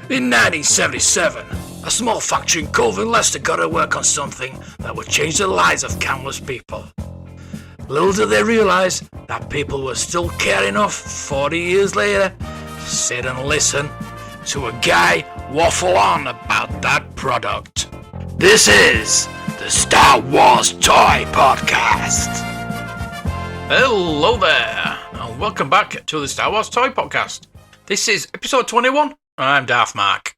In 1977, a small factory in Colvin, Leicester got to work on something that would change the lives of countless people. Little did they realise that people were still caring enough 40 years later to sit and listen to a guy waffle on about that product. This is the Star Wars Toy Podcast. Hello there, and welcome back to the Star Wars Toy Podcast. This is episode 21. I'm Darth Mark,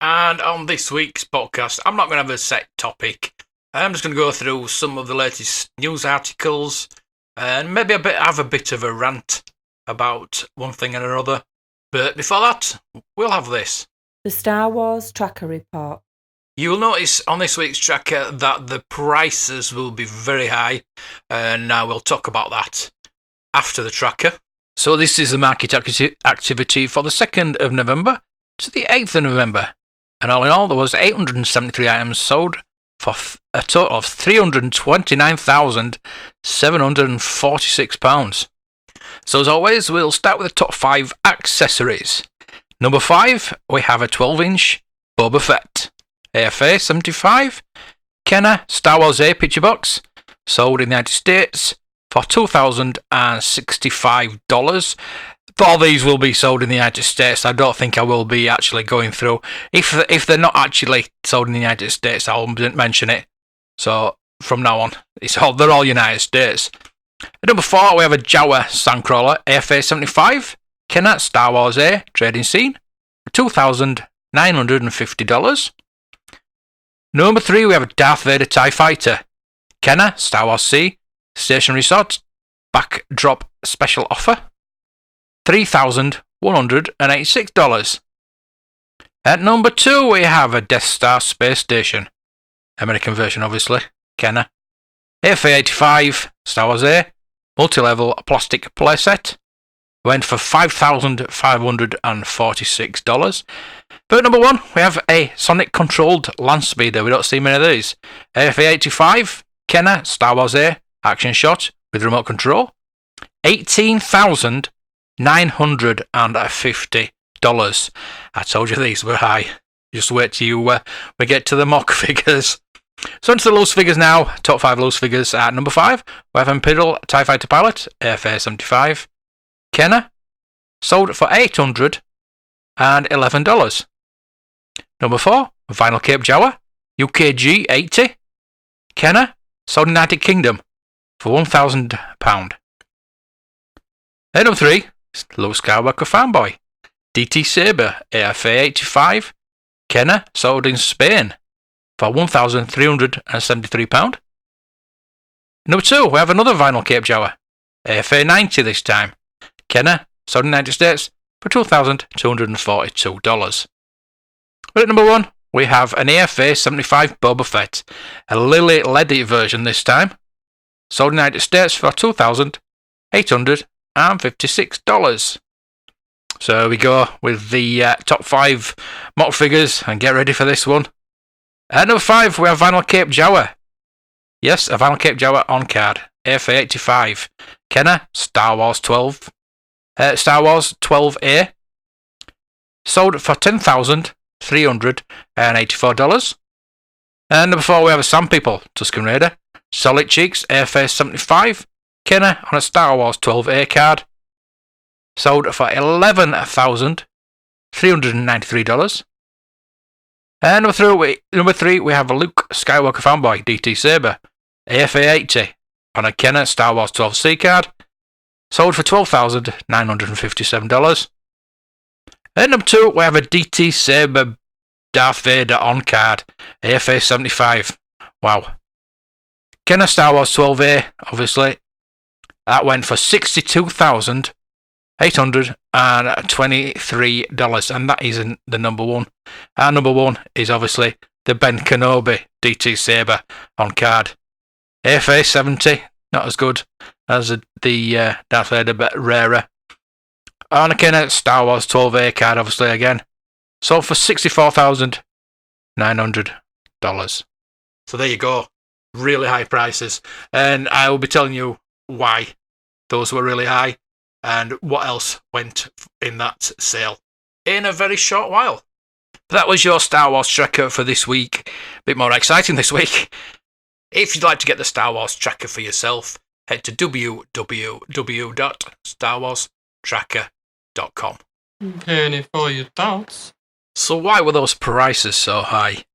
and on this week's podcast, I'm not going to have a set topic. I'm just going to go through some of the latest news articles and maybe have a bit of a rant about one thing and another. But before that, we'll have this. The Star Wars Tracker Report. You'll notice on this week's tracker that the prices will be very high, and we'll talk about that after the tracker. So this is the market activity for the 2nd of November to the 8th of November. And all in all, there was 873 items sold for a total of £329,746. So as always, we'll start with the top 5 accessories. Number 5, we have a 12-inch Boba Fett. AFA 75, Kenner Star Wars A picture box, sold in the United States for $2,065. All these will be sold in the United States. I don't think I will be actually going through. If they're not actually sold in the United States, I'll mention it. So from now on, they're all United States. At number 4, we have a Jawa Sandcrawler AFA 75, Kenner Star Wars A trading scene for $2,950. Number 3, we have a Darth Vader TIE Fighter, Kenner Star Wars C Stationary Resort backdrop special offer, $3,186. At number 2, we have a Death Star Space Station, American version obviously, Kenner, AFA 85 Star Wars A multi-level plastic playset, went for $5,546. But at number 1, we have a Sonic-controlled land speeder. We don't see many of these. AFA 85, Kenner, Star Wars A, action shot with remote control. $18,950. I told you these were high. Just wait till we get to the mock figures. So into the loose figures now. Top 5 loose figures. At number 5, we have Imperial TIE Fighter Pilot, AFA 75, Kenner, sold for $811. Number 4, Vinyl Cape Jawa, UKG 80, Kenner, sold in the United Kingdom for £1,000. At number 3, Luke Skywalker Fanboy, DT Saber, AFA 85, Kenner, sold in Spain for £1,373. Number 2, we have another Vinyl Cape Jawa, AFA 90 this time, Kenner, sold in the United States for $2,242. But at number 1, we have an AFA 75 Boba Fett, a Lily Ledy version this time, sold in the United States for $2,856. So we go with the top 5 mock figures and get ready for this one. At number 5, we have Vinyl Cape Jawa. Yes, a Vinyl Cape Jawa on card, AFA 85, Kenner, Star Wars 12A, sold for $10,384. And number 4, we have a Sand People Tusken Raider, Solid Cheeks, AFA 75, Kenner on a Star Wars 12A card, sold for $11,393. And number 3, we have a Luke Skywalker Fanboy DT Saber, AFA 80 on a Kenner Star Wars 12C card, sold for $12,957. At number 2, we have a DT Saber Darth Vader on card, AFA 75. Wow. Kenner Star Wars 12A, obviously. That went for $62,823, and that isn't the number 1. Our number 1 is obviously the Ben Kenobi DT Saber on card. AFA 70, not as good as the Darth Vader, but rarer. Anakin Star Wars 12A card, obviously, again. Sold for $64,900. So there you go. Really high prices. And I will be telling you why those were really high and what else went in that sale in a very short while. But that was your Star Wars tracker for this week. A bit more exciting this week. If you'd like to get the Star Wars tracker for yourself, head to www.starwarstracker.com. Penny for your thoughts. So why were those prices so high?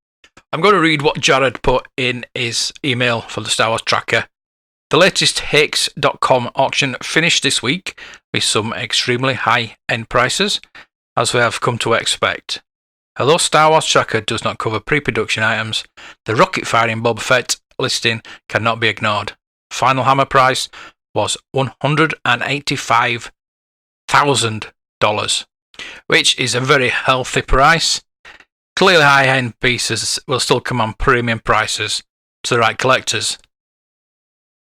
I'm going to read what Jared put in his email for the Star Wars tracker. The latest Hakes.com auction finished this week with some extremely high-end prices, as we have come to expect. Although Star Wars tracker does not cover pre-production items, the rocket-firing Boba Fett listing cannot be ignored. Final hammer price was $185,000, which is a very healthy price. Clearly high-end pieces will still command premium prices to the right collectors.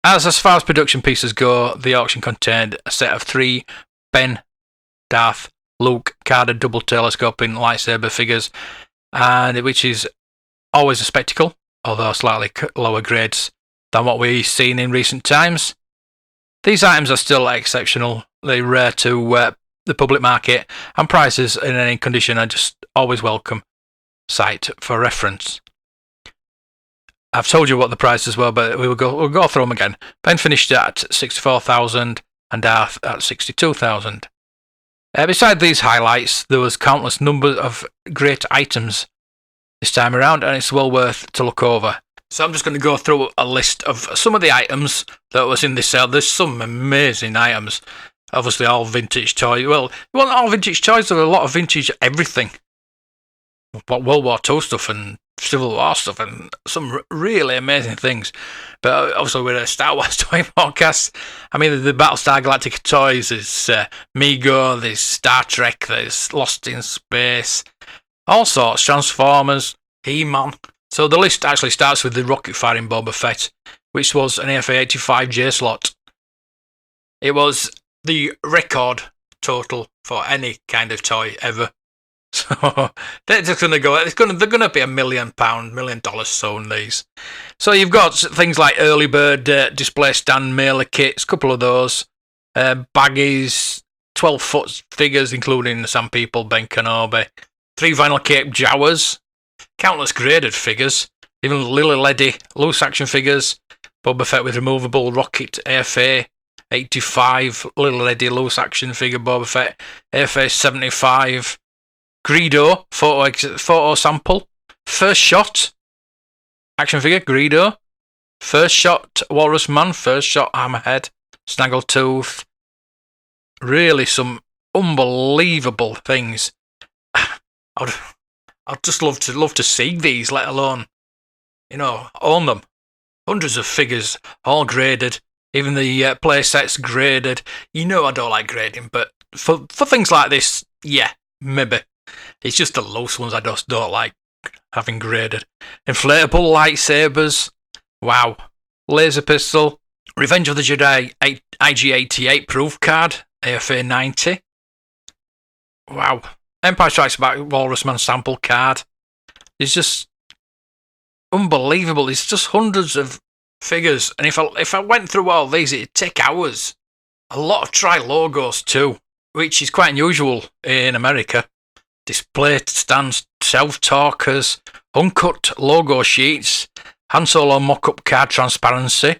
As far as production pieces go, the auction contained a set of 3 Ben, Darth, Luke carded double telescoping lightsaber figures, and which is always a spectacle, although slightly lower grades than what we've seen in recent times. These items are still exceptionally rare to the public market, and prices in any condition are just always welcome. Site for reference. I've told you what the prices were, but we'll go through them again. Ben finished at $64,000 and Darth at $62,000. Beside these highlights, there was countless numbers of great items this time around, and it's well worth to look over. So I'm just going to go through a list of some of the items that was in this sale. There's some amazing items. Obviously, all vintage toys. Well, it wasn't all vintage toys. There were a lot of vintage everything. World War II stuff and Civil War stuff and some really amazing things. But also with a Star Wars toy podcast, I mean, the Battlestar Galactica toys, there's Mego, there's Star Trek, there's Lost in Space, all sorts, Transformers, He-Man. So the list actually starts with the rocket-firing Boba Fett, which was an AFA-85J slot. It was the record total for any kind of toy ever. So they're just going to go. They're going to be $1 million, $1 million sold these. So you've got things like early bird display stand mailer kits, a couple of those, baggies, 12-foot figures, including some people, Ben Kenobi, 3 vinyl cape Jawas, countless graded figures, even Lily Leddy loose action figures, Boba Fett with removable rocket AFA 85, Lily Leddy loose action figure Boba Fett AFA 75. Greedo photo sample, first shot action figure Greedo, first shot Walrus Man, first shot Hammerhead, Snaggletooth. Really, some unbelievable things. I'd just love to see these, let alone, own them. Hundreds of figures, all graded. Even the play sets graded. I don't like grading, but for things like this, yeah, maybe. It's just the loose ones I just don't like having graded. Inflatable lightsabers. Wow. Laser pistol. Revenge of the Jedi IG-88 proof card. AFA 90. Wow. Empire Strikes Back Walrus Man sample card. It's just unbelievable. It's just hundreds of figures. And if I went through all these, it'd take hours. A lot of tri-logos too, which is quite unusual in America. Display stands, self-talkers, uncut logo sheets, Han Solo mock-up card transparency,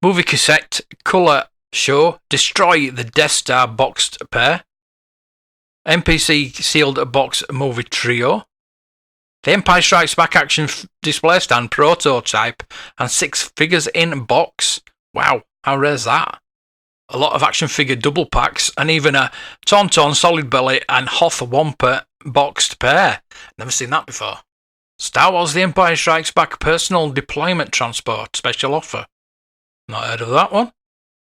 movie cassette, colour show, destroy the Death Star boxed pair, NPC sealed box movie trio, the Empire Strikes Back action display stand prototype, and 6 figures in box. Wow, how rare's that? A lot of action figure double packs, and even a Tauntaun solid belly and Hoth Wampa boxed pair. Never seen that before. Star Wars The Empire Strikes Back personal deployment transport special offer. Not heard of that one.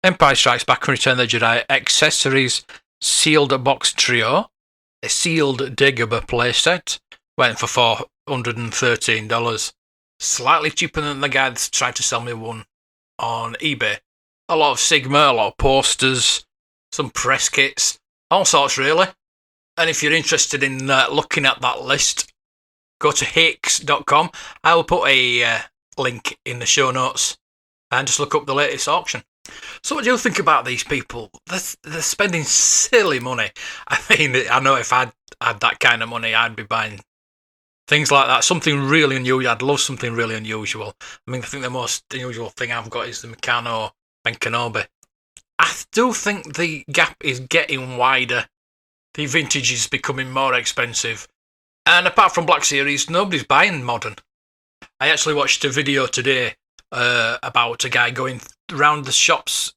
Empire Strikes Back and Return of the Jedi accessories sealed box trio. A sealed Dagobah playset went for $413. Slightly cheaper than the guy that's tried to sell me one on eBay. A lot of Sigma, a lot of posters, some press kits, all sorts really. And if you're interested in looking at that list, go to Hakes.com. I will put a link in the show notes and just look up the latest auction. So what do you think about these people? They're spending silly money. I mean, I know if I'd had that kind of money, I'd be buying things like that. Something really unusual. I'd love something really unusual. I mean, I think the most unusual thing I've got is the Meccano Ben Kenobi. I do think the gap is getting wider. The vintage is becoming more expensive. And apart from Black Series, nobody's buying modern. I actually watched a video today about a guy going around the shops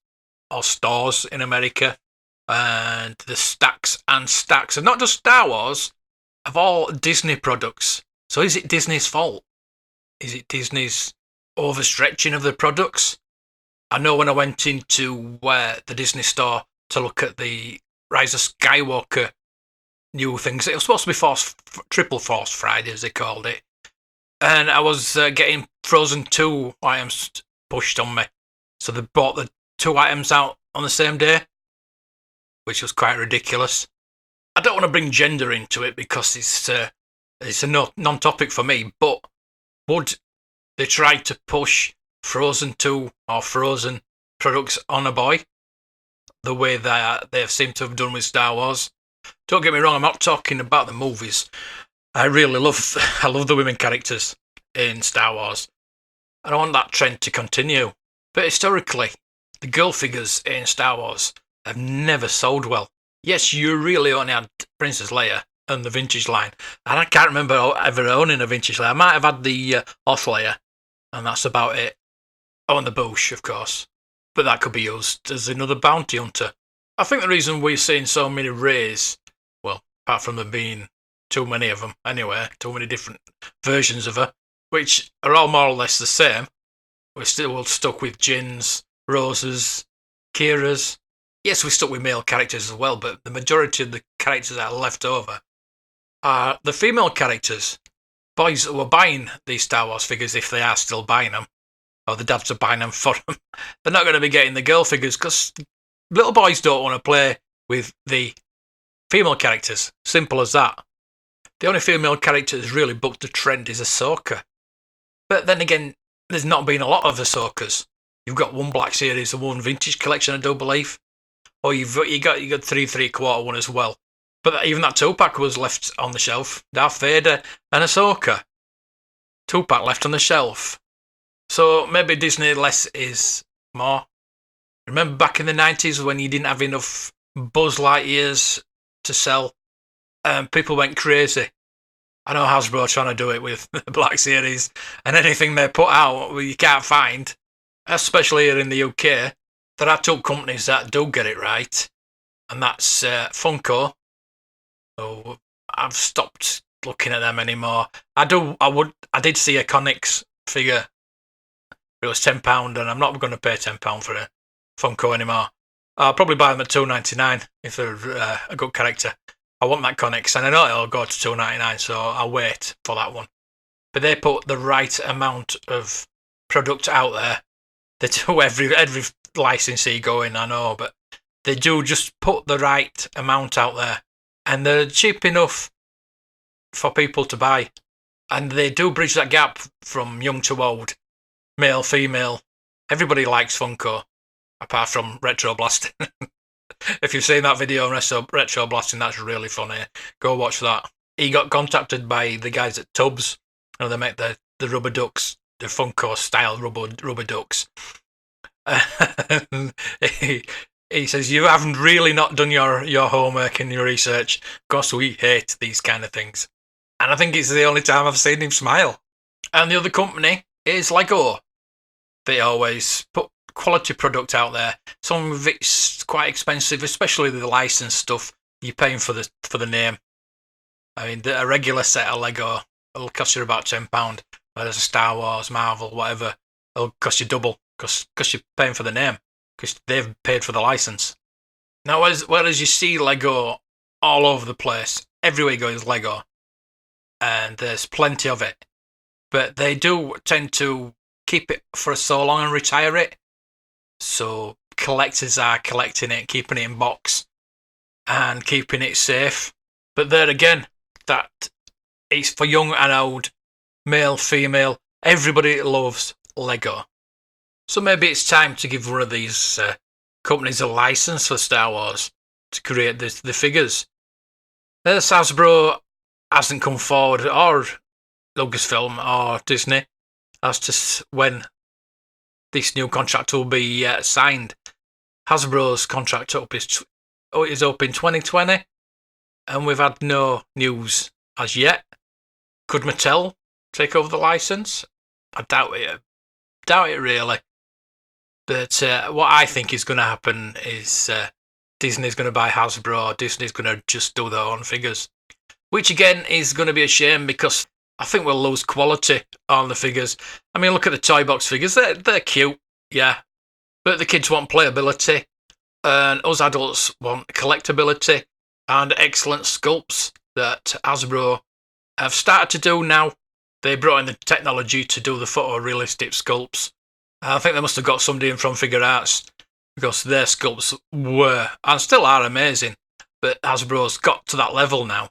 or stores in America, and the stacks and stacks, and not just Star Wars, of all Disney products. So is it Disney's fault? Is it Disney's overstretching of the products? I know when I went into the Disney store to look at the Rise of Skywalker new things, it was supposed to be Triple Force Friday, as they called it, and I was getting Frozen 2 items pushed on me. So they bought the 2 items out on the same day, which was quite ridiculous. I don't want to bring gender into it because it's a non-topic for me, but would they try to push Frozen 2 or Frozen products on a boy the way they seem to have done with Star Wars? Don't get me wrong, I'm not talking about the movies. I love the women characters in Star Wars. I don't want that trend to continue. But historically, the girl figures in Star Wars have never sold well. Yes, you really only had Princess Leia and the vintage line. And I can't remember ever owning a vintage Leia. I might have had the Hoth Leia, and that's about it. Oh, and the Bouche, of course. But that could be used as another bounty hunter. I think the reason we're seeing so many Reys, well, apart from there being too many of them anyway, too many different versions of her, which are all more or less the same. We're still stuck with Jins, Roses, Kiras. Yes, we're stuck with male characters as well, but the majority of the characters that are left over are the female characters. Boys who are buying these Star Wars figures, if they are still buying them, or the dads are buying them for them, they're not going to be getting the girl figures because little boys don't want to play with the female characters. Simple as that. The only female character that's really booked the trend is Ahsoka. But then again, there's not been a lot of Ahsokas. You've got one Black Series and one Vintage collection, I do believe. Or you got 3/4 one as well. But even that 2-pack was left on the shelf. Darth Vader and Ahsoka. 2-pack left on the shelf. So maybe Disney less is more. Remember back in the 90s when you didn't have enough Buzz Lightyears to sell? People went crazy. I know Hasbro are trying to do it with the Black Series, and anything they put out you can't find, especially here in the UK. There are 2 companies that do get it right, and that's Funko. So I've stopped looking at them anymore. I did see a Connix figure. It was £10, and I'm not going to pay £10 for a Funko anymore. I'll probably buy them at $2.99 if they're a good character. I want that Connix, and I know it'll go to $2.99, so I'll wait for that one. But they put the right amount of product out there. They do every licensee going, I know, but they do just put the right amount out there. And they're cheap enough for people to buy. And they do bridge that gap from young to old, male, female. Everybody likes Funko, apart from Retro Blasting. If you've seen that video on Retro Blasting, that's really funny. Go watch that. He got contacted by the guys at Tubbs. You know, they make the rubber ducks, the Funko style rubber ducks. He says, you haven't really not done your homework and your research, because we hate these kind of things. And I think it's the only time I've seen him smile. And the other company is Lego. They always put quality product out there. Some of it's quite expensive, especially the licensed stuff. You're paying for the name. I mean, a regular set of Lego will cost you about £10. Whereas a Star Wars, Marvel, whatever, it'll cost you double because you're paying for the name, because they've paid for the license. Now, whereas you see Lego all over the place, everywhere you go is Lego, and there's plenty of it, but they do tend to keep it for so long and retire it. So collectors are collecting it, keeping it in box, and keeping it safe. But there again, that it's for young and old, male, female. Everybody loves Lego. So maybe it's time to give one of these companies a license for Star Wars to create the figures. Hasbro hasn't come forward, or Lucasfilm or Disney as to when this new contract will be signed. Hasbro's contract is up in 2020, and we've had no news as yet. Could Mattel take over the license? I doubt it. Doubt it really. But what I think is going to happen is Disney's going to buy Hasbro, or Disney's going to just do their own figures. Which again is going to be a shame because I think we'll lose quality on the figures. I mean, look at the toy box figures. They're cute, yeah. But the kids want playability, and us adults want collectability and excellent sculpts that Hasbro have started to do now. They brought in the technology to do the photorealistic sculpts. I think they must have got somebody in from Figure Arts because their sculpts were, and still are, amazing. But Hasbro's got to that level now.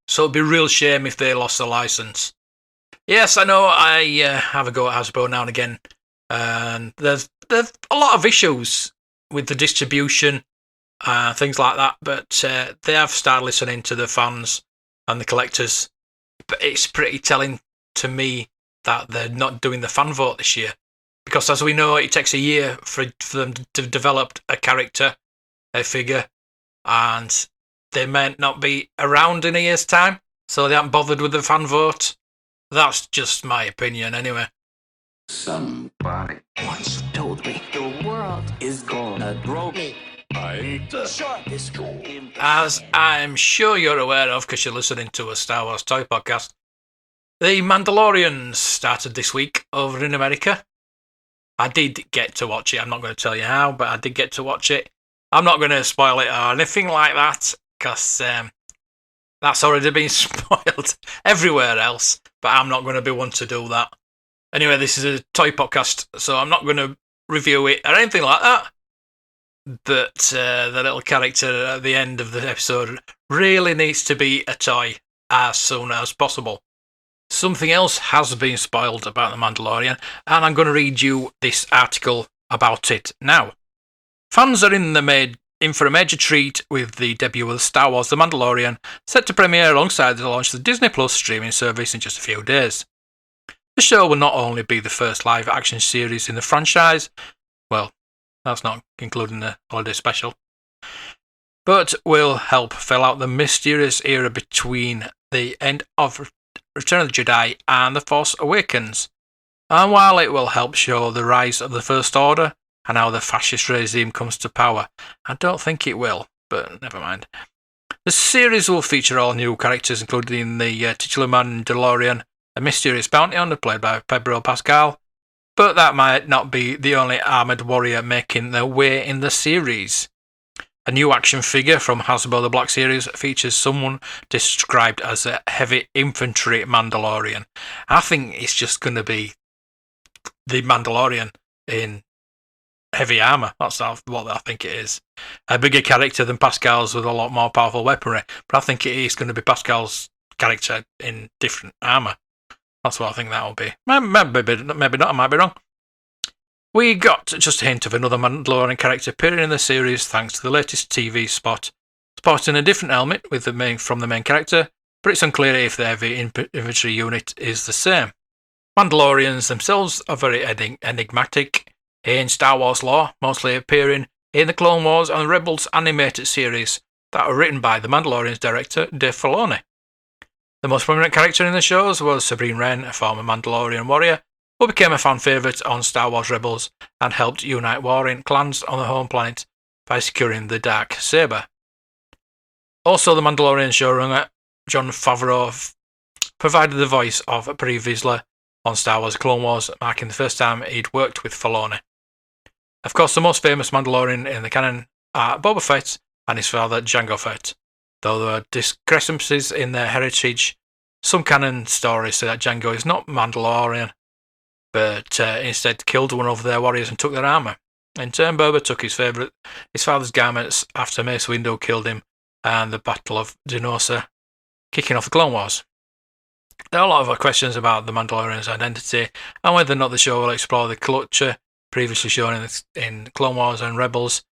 So it'd be a real shame if they lost the license. Yes, I know I have a go at Hasbro now and again. And there's a lot of issues with the distribution, things like that. But they have started listening to the fans and the collectors. But it's pretty telling to me that they're not doing the fan vote this year. Because as we know, it takes a year for them to develop a character, a figure, and they may not be around in a year's time, so they haven't bothered with the fan vote. That's just my opinion anyway. Somebody once told me the world is gonna throw me. I ain't the sharpest tool. As I'm sure you're aware of, because you're listening to a Star Wars toy podcast, The Mandalorian started this week over in America. I did get to watch it. I'm not going to tell you how, but I did get to watch it. I'm not going to spoil it or anything like that, because that's already been spoiled everywhere else, but I'm not going to be one to do that. Anyway, this is a toy podcast, so I'm not going to review it or anything like that. But the little character at the end of the episode really needs to be a toy as soon as possible. Something else has been spoiled about The Mandalorian, and I'm going to read you this article about it now. Fans are in for a major treat with the debut of Star Wars The Mandalorian, set to premiere alongside the launch of the Disney Plus streaming service in just a few days. The show will not only be the first live-action series in the franchise, well, that's not including the holiday special, but will help fill out the mysterious era between the end of Return of the Jedi and The Force Awakens. And while it will help show the rise of the First Order and how the fascist regime comes to power, I don't think it will, but never mind. The series will feature all new characters, including the titular Mandalorian, a mysterious bounty hunter played by Pedro Pascal, but that might not be the only armoured warrior making their way in the series. A new action figure from Hasbro The Black Series features someone described as a heavy infantry Mandalorian. I think it's just going to be the Mandalorian in heavy armour. That's what I think it is. A bigger character than Pascal's with a lot more powerful weaponry, but I think it is going to be Pascal's character in different armour. That's what I think that will be. Maybe not, I might be wrong. We got just a hint of another Mandalorian character appearing in the series thanks to the latest TV spot, sporting a different helmet from the main character, but it's unclear if the heavy infantry unit is the same. Mandalorians themselves are very enigmatic in Star Wars lore, mostly appearing in the Clone Wars and the Rebels animated series that were written by the Mandalorian's director, Dave Filoni. The most prominent character in the shows was Sabine Wren, a former Mandalorian warrior, who became a fan favourite on Star Wars Rebels and helped unite warring clans on the home planet by securing the Dark Saber. Also, the Mandalorian showrunner, Jon Favreau, provided the voice of Pre Vizsla on Star Wars Clone Wars, marking the first time he'd worked with Filoni. Of course, the most famous Mandalorian in the canon are Boba Fett and his father Jango Fett. Though there are discrepancies in their heritage, some canon stories say that Jango is not Mandalorian, but instead killed one of their warriors and took their armour. In turn, Boba took his father's garments after Mace Windu killed him and the Battle of Geonosis, kicking off the Clone Wars. There are a lot of questions about the Mandalorian's identity and whether or not the show will explore the culture previously shown in Clone Wars and Rebels,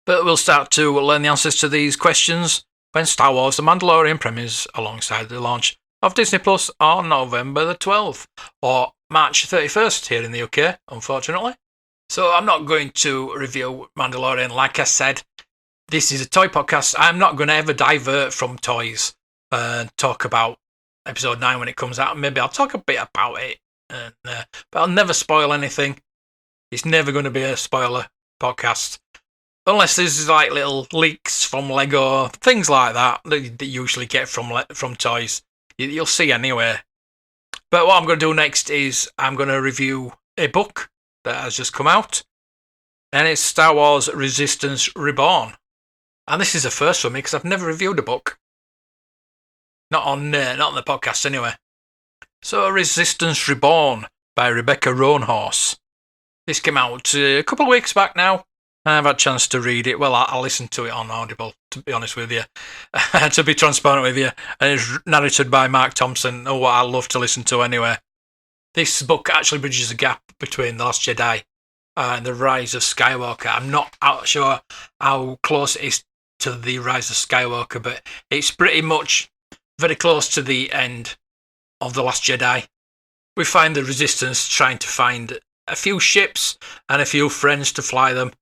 but we'll start to learn the answers to these questions when Star Wars The Mandalorian premieres alongside the launch of Disney Plus on November the 12th, or March 31st here in the UK, unfortunately. So I'm not going to review Mandalorian. Like I said, this is a toy podcast. I'm not going to ever divert from toys and talk about episode 9 when it comes out. Maybe I'll talk a bit about it, but I'll never spoil anything. It's never going to be a spoiler podcast. Unless there's like little leaks from Lego, things like that you usually get from toys. You'll see anyway. But what I'm going to do next is I'm going to review a book that has just come out. And it's Star Wars Resistance Reborn. And this is a first for me because I've never reviewed a book. Not on the podcast anyway. So Resistance Reborn by Rebecca Roanhorse. This came out a couple of weeks back now. I've had a chance to read it. Well, I listened to it on Audible, to be honest with you. To be transparent with you. And it's narrated by Mark Thompson, what I love to listen to anyway. This book actually bridges a gap between The Last Jedi and The Rise of Skywalker. I'm not sure how close it is to The Rise of Skywalker, but it's pretty much very close to the end of The Last Jedi. We find the Resistance trying to find a few ships and a few friends to fly them.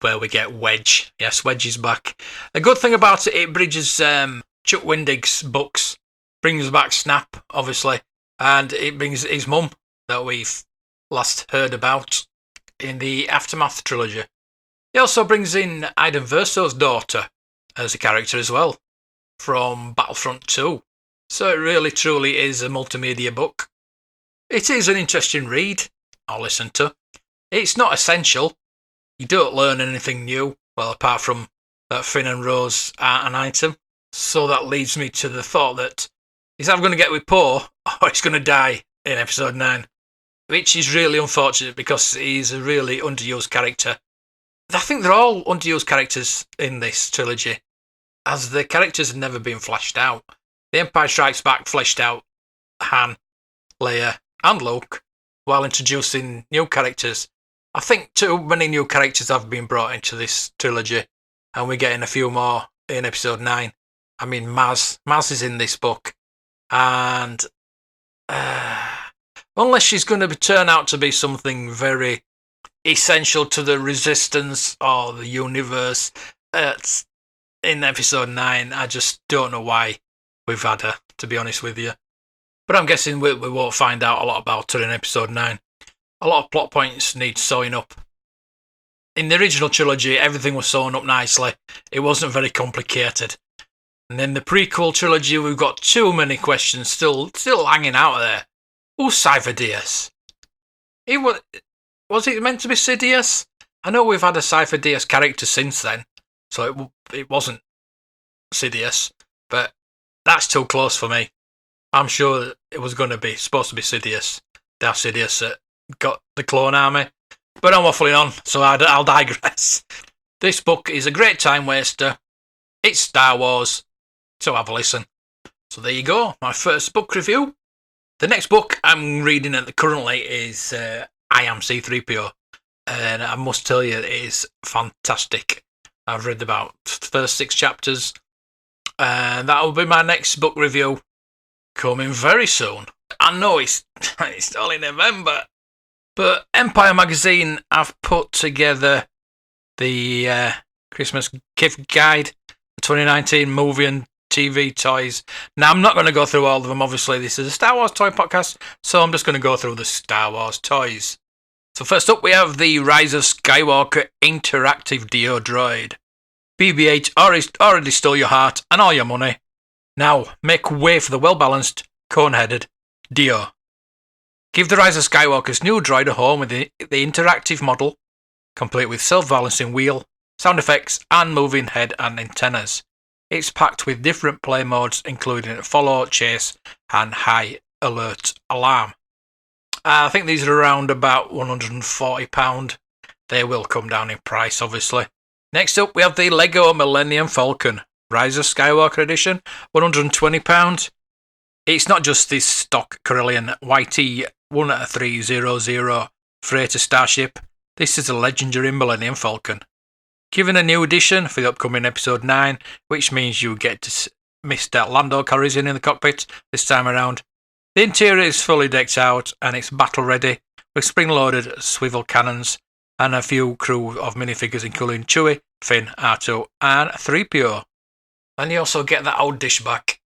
Where we get Wedge. Yes, Wedge is back. A good thing about it bridges Chuck Wendig's books. Brings back Snap, obviously. And it brings his mum that we've last heard about in the Aftermath trilogy. It also brings in Iden Verso's daughter as a character as well, from Battlefront 2. So it really truly is a multimedia book. It is an interesting read, I'll listen to. It's not essential. You don't learn anything new, well, apart from that Finn and Rose are an item. So that leads me to the thought that he's either going to get with Poe or he's going to die in episode 9. Which is really unfortunate because he's a really underused character. I think they're all underused characters in this trilogy, as the characters have never been fleshed out. The Empire Strikes Back fleshed out Han, Leia, and Luke, while introducing new characters. I think too many new characters have been brought into this trilogy, and we're getting a few more in episode 9. I mean, Maz is in this book, and unless she's going to turn out to be something very essential to the Resistance or the universe in episode 9, I just don't know why we've had her, to be honest with you. But I'm guessing we won't find out a lot about her in episode 9. A lot of plot points need sewing up. In the original trilogy, everything was sewn up nicely. It wasn't very complicated. And in the prequel trilogy, we've got too many questions still hanging out there. Who's Cypher Dyas? Was it meant to be Sidious? I know we've had a Cypher Dyas character since then, so it wasn't Sidious, but that's too close for me. I'm sure it was supposed to be Sidious. Darth Sidious that got the clone army. But I'm waffling on, so I'll digress. This book is a great time waster. It's Star Wars, so have a listen. So there you go, my first book review. The next book I'm reading currently is I Am C-3PO, and I must tell you, it is fantastic. I've read about the first 6 chapters, and that will be my next book review, coming very soon. I know it's only November, but Empire Magazine have put together the Christmas gift guide for 2019 movie and TV toys. Now, I'm not going to go through all of them, obviously. This is a Star Wars toy podcast, so I'm just going to go through the Star Wars toys. So first up, we have the Rise of Skywalker Interactive Dio Droid. BB-8 already stole your heart and all your money. Now, make way for the well-balanced, cone-headed Dio. Give the Rise of Skywalker's new droid a home with the interactive model, complete with self-balancing wheel, sound effects, and moving head and antennas. It's packed with different play modes, including follow, chase, and high alert alarm. I think these are around about £140. They will come down in price, obviously. Next up, we have the Lego Millennium Falcon Rise of Skywalker Edition, £120. It's not just this stock Corellian YT-1300 freighter starship. This is a legendary Millennium Falcon. Given a new edition for the upcoming episode 9, which means you get to Mr. Lando Calrissian in the cockpit this time around. The interior is fully decked out and it's battle ready with spring-loaded swivel cannons and a few crew of minifigures including Chewie, Finn, R2 and 3PO. And you also get that old dish back.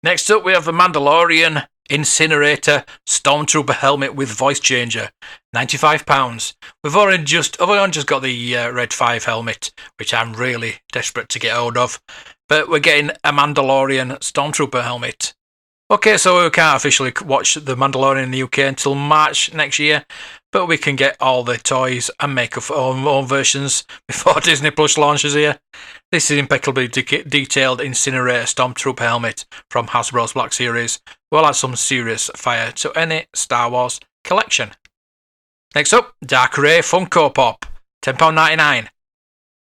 Next up we have the Mandalorian Incinerator Stormtrooper helmet with voice changer, £95. I've only just got the Red 5 helmet, which I'm really desperate to get hold of. But we're getting a Mandalorian Stormtrooper helmet. Okay, so we can't officially watch The Mandalorian in the UK until March next year, but we can get all the toys and make our own versions before Disney Plus launches here. This is impeccably detailed Incinerator Stormtrooper helmet from Hasbro's Black Series. Will add some serious fire to any Star Wars collection. Next up, Dark Rey Funko Pop, £10.99.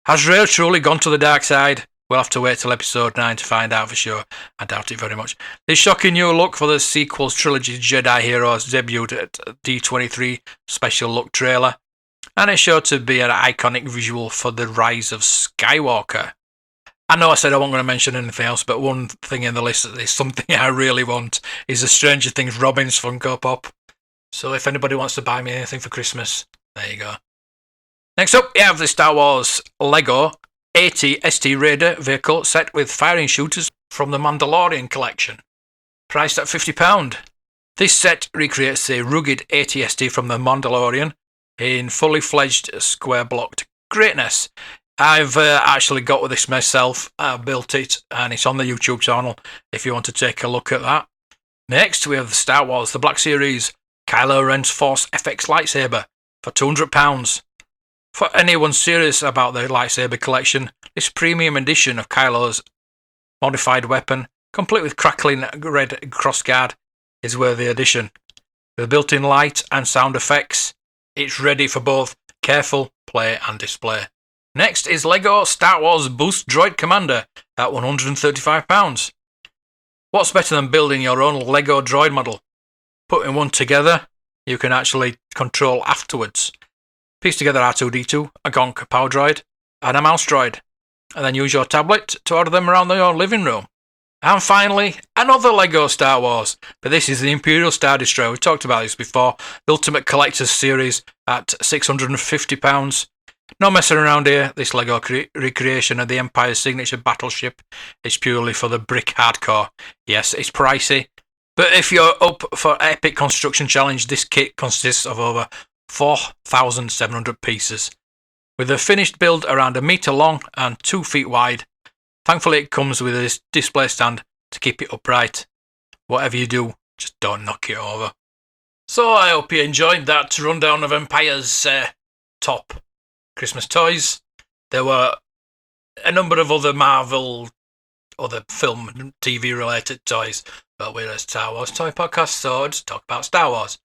Has Rey truly gone to the dark side? We'll have to wait till episode 9 to find out for sure. I doubt it very much. This shocking new look for the sequels trilogy Jedi Heroes debuted at D23 special look trailer, and it's sure to be an iconic visual for the rise of Skywalker. I know I said I wasn't going to mention anything else, but one thing in the list that is something I really want is the Stranger Things Robin's Funko Pop. So if anybody wants to buy me anything for Christmas, there you go. Next up, we have the Star Wars Lego 80 ST Raider vehicle set with firing shooters from the Mandalorian collection, priced at £50. This set recreates the rugged 80 ST from the Mandalorian in fully fledged square blocked greatness. I've actually got with this myself. I built it and it's on the YouTube channel if you want to take a look at that. Next we have the Star Wars The Black Series Kylo Ren's Force FX lightsaber for £200. For anyone serious about the lightsaber collection, this premium edition of Kylo's modified weapon, complete with crackling red crossguard, is worthy addition. With built-in light and sound effects, it's ready for both careful play and display. Next is Lego Star Wars Boost Droid Commander at £135. What's better than building your own Lego droid model? Putting one together, you can actually control afterwards. Piece together R2-D2, a Gonk power droid, and a mouse droid, and then use your tablet to order them around your living room. And finally, another Lego Star Wars, but this is the Imperial Star Destroyer. We talked about this before, the Ultimate Collector's Series at £650. No messing around here, this Lego recreation of the Empire's signature battleship is purely for the brick hardcore. Yes, it's pricey, but if you're up for epic construction challenge, this kit consists of over 4,700 pieces, with a finished build around 1 metre long and 2 feet wide. Thankfully it comes with a display stand to keep it upright. Whatever you do, just don't knock it over. So I hope you enjoyed that rundown of Empire's top Christmas toys. There were a number of other Marvel, other film, TV related toys, but we're a Star Wars toy podcast, so I'll just talk about Star Wars.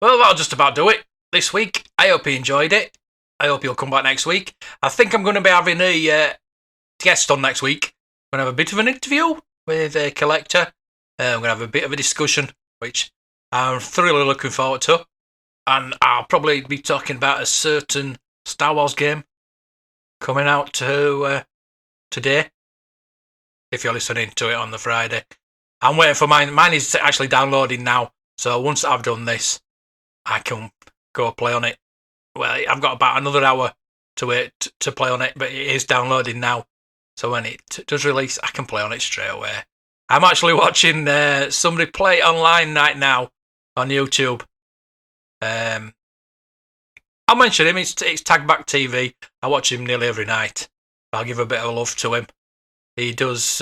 Well, that'll just about do it this week. I hope you enjoyed it. I hope you'll come back next week. I think I'm going to be having a guest on next week. I'm going to have a bit of an interview with a collector. I'm going to have a bit of a discussion, which I'm thoroughly looking forward to. And I'll probably be talking about a certain Star Wars game coming out today, if you're listening to it on the Friday. I'm waiting for mine. Mine is actually downloading now. So once I've done this, I can go play on it. Well, I've got about another hour to wait to play on it, but it is downloading now. So when it does release, I can play on it straight away. I'm actually watching somebody play it online right now on YouTube. I'll mention him. It's Tagback TV. I watch him nearly every night. I'll give a bit of love to him. He does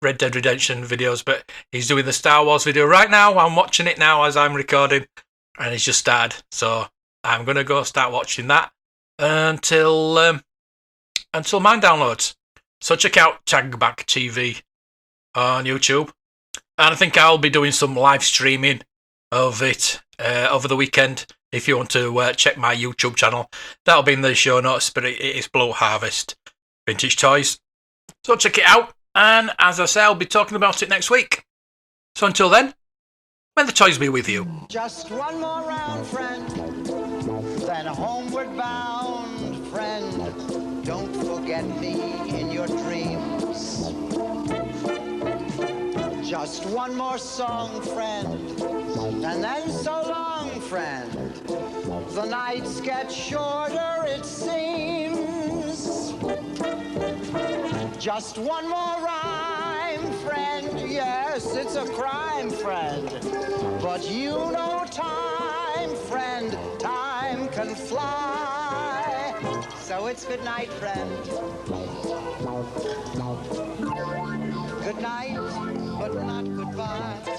Red Dead Redemption videos, but he's doing the Star Wars video right now. I'm watching it now as I'm recording. And it's just started, so I'm going to go start watching that until mine downloads. So check out Tagback TV on YouTube. And I think I'll be doing some live streaming of it over the weekend. If you want to check my YouTube channel, that'll be in the show notes, but it is Blue Harvest Vintage Toys. So check it out, and as I say, I'll be talking about it next week. So until then, may the toys be with you. Just one more round, friend, then homeward bound, friend. Don't forget me in your dreams. Just one more song, friend, and then so long, friend. The nights get shorter, it seems. Just one more rhyme, friend. Yes, it's a crime, friend. But you know time, friend. Time can fly. So it's good night, friend. Good night, but not goodbye.